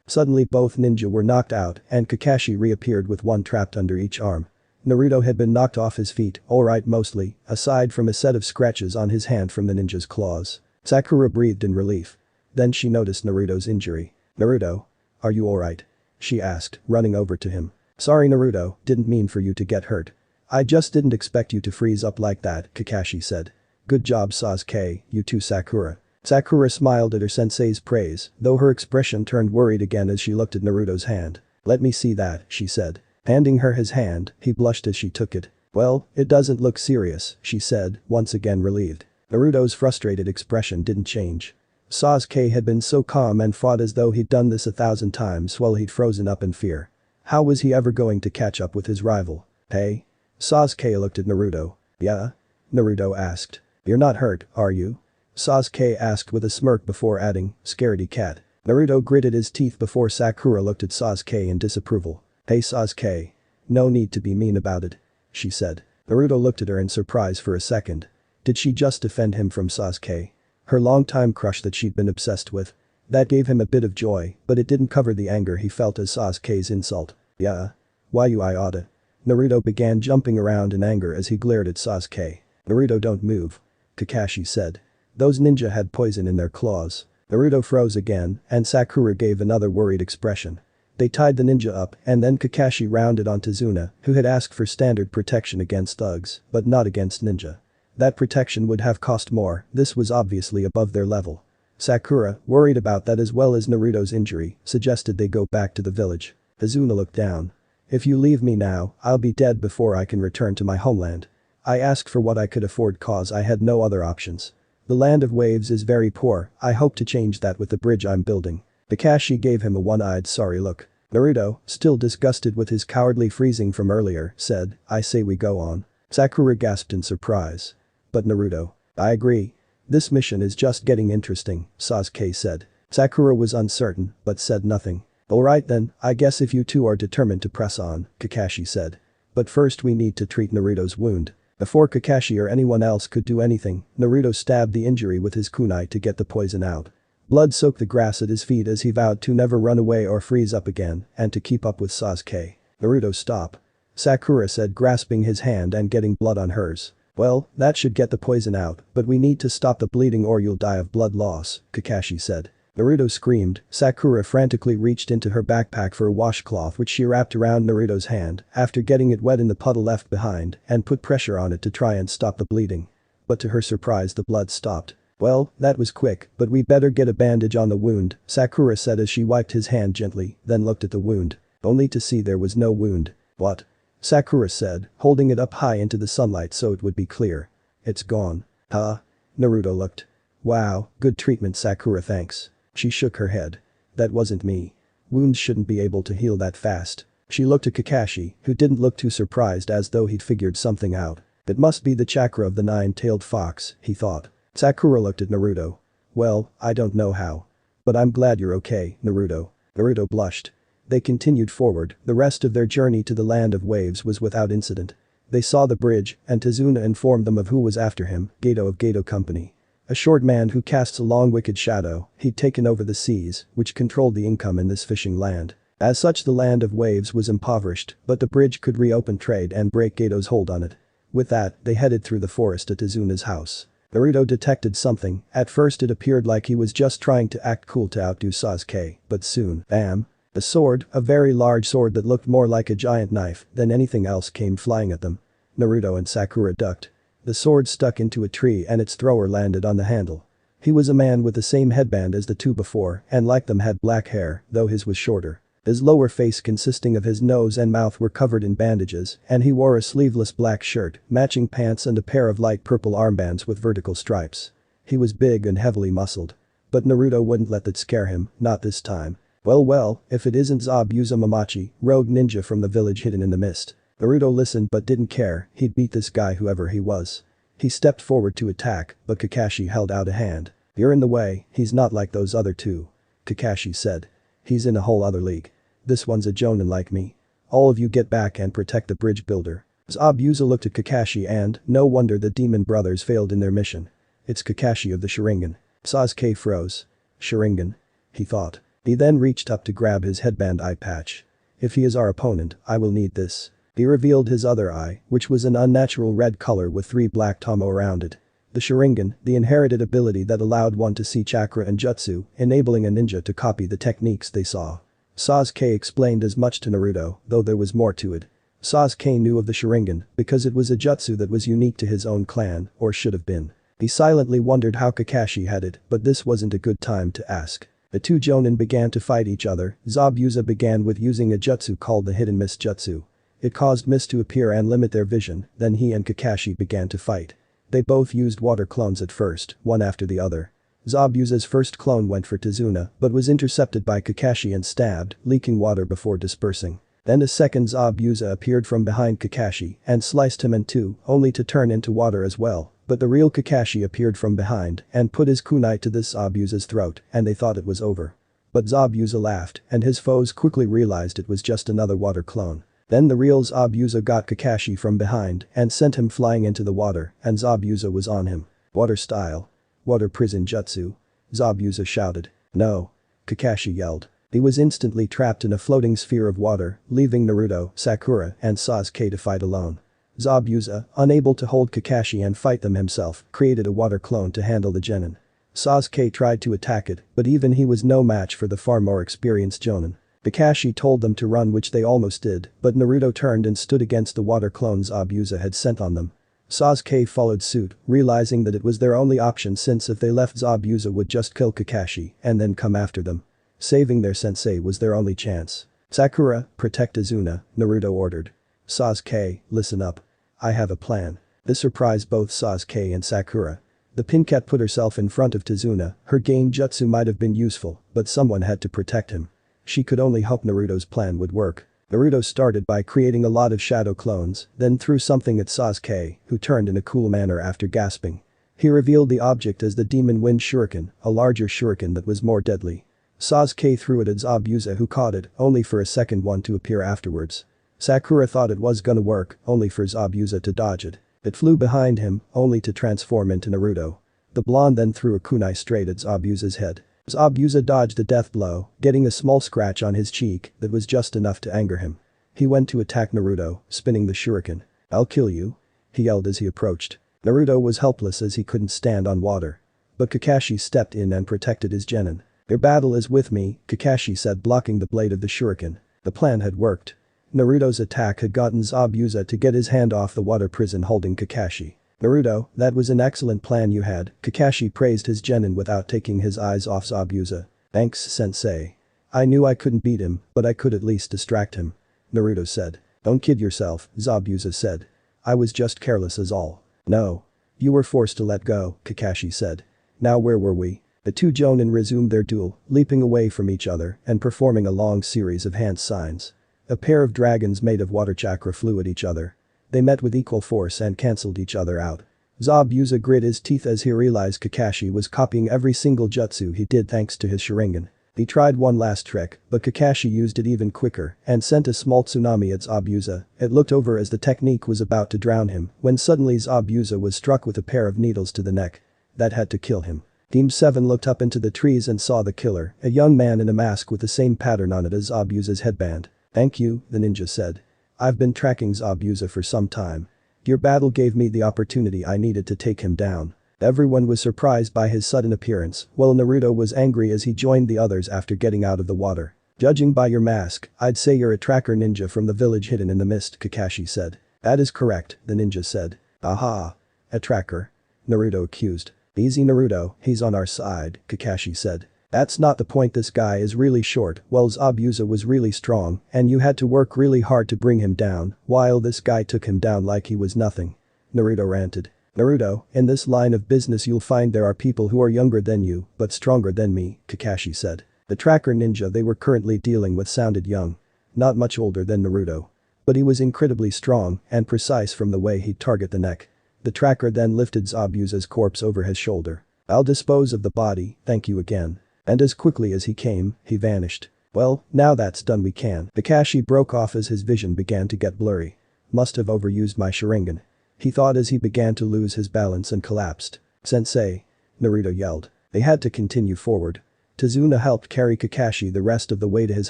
Suddenly both ninja were knocked out and Kakashi reappeared with one trapped under each arm. Naruto had been knocked off his feet, alright mostly, aside from a set of scratches on his hand from the ninja's claws. Sakura breathed in relief. Then she noticed Naruto's injury. "Naruto? Are you alright?" she asked, running over to him. "Sorry Naruto, didn't mean for you to get hurt. I just didn't expect you to freeze up like that," Kakashi said. "Good job Sasuke, you too Sakura." Sakura smiled at her sensei's praise, though her expression turned worried again as she looked at Naruto's hand. "Let me see that," she said. Handing her his hand, he blushed as she took it. "Well, it doesn't look serious," she said, once again relieved. Naruto's frustrated expression didn't change. Sasuke had been so calm and fought as though he'd done this 1,000 times while he'd frozen up in fear. How was he ever going to catch up with his rival? "Hey?" Sasuke looked at Naruto. "Yeah?" Naruto asked. "You're not hurt, are you?" Sasuke asked with a smirk before adding, "Scaredy cat." Naruto gritted his teeth before Sakura looked at Sasuke in disapproval. "Hey Sasuke. No need to be mean about it," she said. Naruto looked at her in surprise for a second. Did she just defend him from Sasuke? Her longtime crush that she'd been obsessed with? That gave him a bit of joy, but it didn't cover the anger he felt as Sasuke's insult. "Yeah? Why you I oughta." Naruto began jumping around in anger as he glared at Sasuke. "Naruto don't move," Kakashi said. Those ninja had poison in their claws. Naruto froze again and Sakura gave another worried expression. They tied the ninja up and then Kakashi rounded on Tazuna, who had asked for standard protection against thugs, but not against ninja. That protection would have cost more, this was obviously above their level. Sakura, worried about that as well as Naruto's injury, suggested they go back to the village. Tazuna looked down. "If you leave me now, I'll be dead before I can return to my homeland. I asked for what I could afford cause I had no other options. The land of waves is very poor, I hope to change that with the bridge I'm building." Kakashi gave him a one-eyed sorry look. Naruto, still disgusted with his cowardly freezing from earlier, said, "I say we go on." Sakura gasped in surprise. "But Naruto." "I agree. This mission is just getting interesting," Sasuke said. Sakura was uncertain, but said nothing. "Alright then, I guess if you two are determined to press on," Kakashi said. "But first we need to treat Naruto's wound." Before Kakashi or anyone else could do anything, Naruto stabbed the injury with his kunai to get the poison out. Blood soaked the grass at his feet as he vowed to never run away or freeze up again and to keep up with Sasuke. "Naruto stop," Sakura said, grasping his hand and getting blood on hers. "Well, that should get the poison out, but we need to stop the bleeding or you'll die of blood loss," Kakashi said. Naruto screamed. Sakura frantically reached into her backpack for a washcloth which she wrapped around Naruto's hand after getting it wet in the puddle left behind and put pressure on it to try and stop the bleeding. But to her surprise the blood stopped. "Well, that was quick, but we better get a bandage on the wound," Sakura said as she wiped his hand gently, then looked at the wound. Only to see there was no wound. "What?" Sakura said, holding it up high into the sunlight so it would be clear. "It's gone." "Huh?" Naruto looked. "Wow, good treatment Sakura, thanks." She shook her head. "That wasn't me. Wounds shouldn't be able to heal that fast." She looked at Kakashi, who didn't look too surprised as though he'd figured something out. It must be the chakra of the nine-tailed fox, he thought. Sakura looked at Naruto. "Well, I don't know how. But I'm glad you're okay, Naruto." Naruto blushed. They continued forward, the rest of their journey to the land of waves was without incident. They saw the bridge, and Tazuna informed them of who was after him, Gato of Gato Company. A short man who casts a long wicked shadow, he'd taken over the seas, which controlled the income in this fishing land. As such the land of waves was impoverished, but the bridge could reopen trade and break Gato's hold on it. With that, they headed through the forest to Tizuna's house. Naruto detected something. At first it appeared like he was just trying to act cool to outdo Sasuke, but soon, bam. A sword, a very large sword that looked more like a giant knife than anything else, came flying at them. Naruto and Sakura ducked. The sword stuck into a tree and its thrower landed on the handle. He was a man with the same headband as the two before and like them had black hair, though his was shorter. His lower face consisting of his nose and mouth were covered in bandages and he wore a sleeveless black shirt, matching pants and a pair of light purple armbands with vertical stripes. He was big and heavily muscled. But Naruto wouldn't let that scare him, not this time. Well, if it isn't Zabuza Mamachi, rogue ninja from the village hidden in the mist. Naruto listened but didn't care, he'd beat this guy whoever he was. He stepped forward to attack, but Kakashi held out a hand. You're in the way, he's not like those other two. Kakashi said. He's in a whole other league. This one's a jonin like me. All of you get back and protect the bridge builder. Zabuza looked at Kakashi and, no wonder the demon brothers failed in their mission. It's Kakashi of the Sharingan. Sasuke froze. Sharingan? He thought. He then reached up to grab his headband eye patch. If he is our opponent, I will need this. He revealed his other eye, which was an unnatural red color with 3 black tomo around it. The Sharingan, the inherited ability that allowed one to see chakra and jutsu, enabling a ninja to copy the techniques they saw. Sasuke explained as much to Naruto, though there was more to it. Sasuke knew of the Sharingan because it was a jutsu that was unique to his own clan, or should have been. He silently wondered how Kakashi had it, but this wasn't a good time to ask. The two jonin began to fight each other. Zabuza began with using a jutsu called the hidden mist jutsu. It caused mist to appear and limit their vision, then he and Kakashi began to fight. They both used water clones at first, one after the other. Zabuza's first clone went for Tizuna but was intercepted by Kakashi and stabbed, leaking water before dispersing. Then a second Zabuza appeared from behind Kakashi and sliced him in two, only to turn into water as well. But the real Kakashi appeared from behind and put his kunai to this Zabuza's throat and they thought it was over. But Zabuza laughed and his foes quickly realized it was just another water clone. Then the real Zabuza got Kakashi from behind and sent him flying into the water and Zabuza was on him. Water style. Water prison jutsu. Zabuza shouted. No. Kakashi yelled. He was instantly trapped in a floating sphere of water, leaving Naruto, Sakura and Sasuke to fight alone. Zabuza, unable to hold Kakashi and fight them himself, created a water clone to handle the genin. Sasuke tried to attack it, but even he was no match for the far more experienced jonin. Kakashi told them to run, which they almost did, but Naruto turned and stood against the water clone Zabuza had sent on them. Sasuke followed suit, realizing that it was their only option since if they left Zabuza would just kill Kakashi and then come after them. Saving their sensei was their only chance. Sakura, protect Izuna, Naruto ordered. Sasuke, listen up. I have a plan. This surprised both Sasuke and Sakura. The Pinkat put herself in front of Tizuna, her gain jutsu might have been useful, but someone had to protect him. She could only hope Naruto's plan would work. Naruto started by creating a lot of shadow clones, then threw something at Sasuke, who turned in a cool manner after gasping. He revealed the object as the Demon Wind Shuriken, a larger shuriken that was more deadly. Sasuke threw it at Zabuza who caught it, only for a second one to appear afterwards. Sakura thought it was gonna work, only for Zabuza to dodge it. It flew behind him, only to transform into Naruto. The blonde then threw a kunai straight at Zabuza's head. Zabuza dodged a death blow, getting a small scratch on his cheek that was just enough to anger him. He went to attack Naruto, spinning the shuriken. I'll kill you. He yelled as he approached. Naruto was helpless as he couldn't stand on water. But Kakashi stepped in and protected his genin. Your battle is with me, Kakashi said, blocking the blade of the shuriken. The plan had worked. Naruto's attack had gotten Zabuza to get his hand off the water prison holding Kakashi. Naruto, that was an excellent plan you had, Kakashi praised his genin without taking his eyes off Zabuza. Thanks, sensei. I knew I couldn't beat him, but I could at least distract him. Naruto said. Don't kid yourself, Zabuza said. I was just careless as all. No. You were forced to let go, Kakashi said. Now where were we? The two jonin resumed their duel, leaping away from each other and performing a long series of hand signs. A pair of dragons made of water chakra flew at each other. They met with equal force and cancelled each other out. Zabuza grit his teeth as he realized Kakashi was copying every single jutsu he did thanks to his Sharingan. He tried one last trick, but Kakashi used it even quicker and sent a small tsunami at Zabuza. It looked over as the technique was about to drown him when suddenly Zabuza was struck with a pair of needles to the neck. That had to kill him. Team 7 looked up into the trees and saw the killer, a young man in a mask with the same pattern on it as Zabuza's headband. "Thank you," the ninja said. "I've been tracking Zabuza for some time. Your battle gave me the opportunity I needed to take him down." Everyone was surprised by his sudden appearance, while Naruto was angry as he joined the others after getting out of the water. "Judging by your mask, I'd say you're a tracker ninja from the village hidden in the mist," Kakashi said. "That is correct," the ninja said. "Aha. A tracker?" Naruto accused. "Easy Naruto, he's on our side," Kakashi said. "That's not the point, this guy is really short while Zabuza was really strong and you had to work really hard to bring him down while this guy took him down like he was nothing." Naruto ranted. "Naruto, in this line of business you'll find there are people who are younger than you but stronger than me," Kakashi said. The tracker ninja they were currently dealing with sounded young. Not much older than Naruto. But he was incredibly strong and precise from the way he'd target the neck. The tracker then lifted Zabuza's corpse over his shoulder. "I'll dispose of the body, thank you again." And as quickly as he came, he vanished. "Well, now that's done we can." Kakashi broke off as his vision began to get blurry. "Must have overused my Sharingan," he thought as he began to lose his balance and collapsed. "Sensei!" Naruto yelled. They had to continue forward. Tazuna helped carry Kakashi the rest of the way to his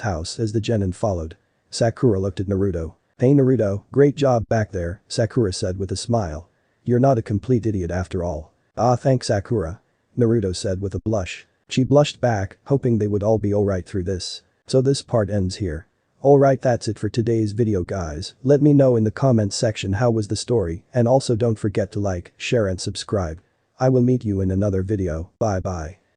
house as the genin followed. Sakura looked at Naruto. "Hey Naruto, great job back there," Sakura said with a smile. "You're not a complete idiot after all." "Ah, thanks Sakura," Naruto said with a blush. She blushed back, hoping they would all be alright through this. So this part ends here. Alright, that's it for today's video guys. Let me know in the comments section how was the story and also don't forget to like, share and subscribe. I will meet you in another video, bye bye.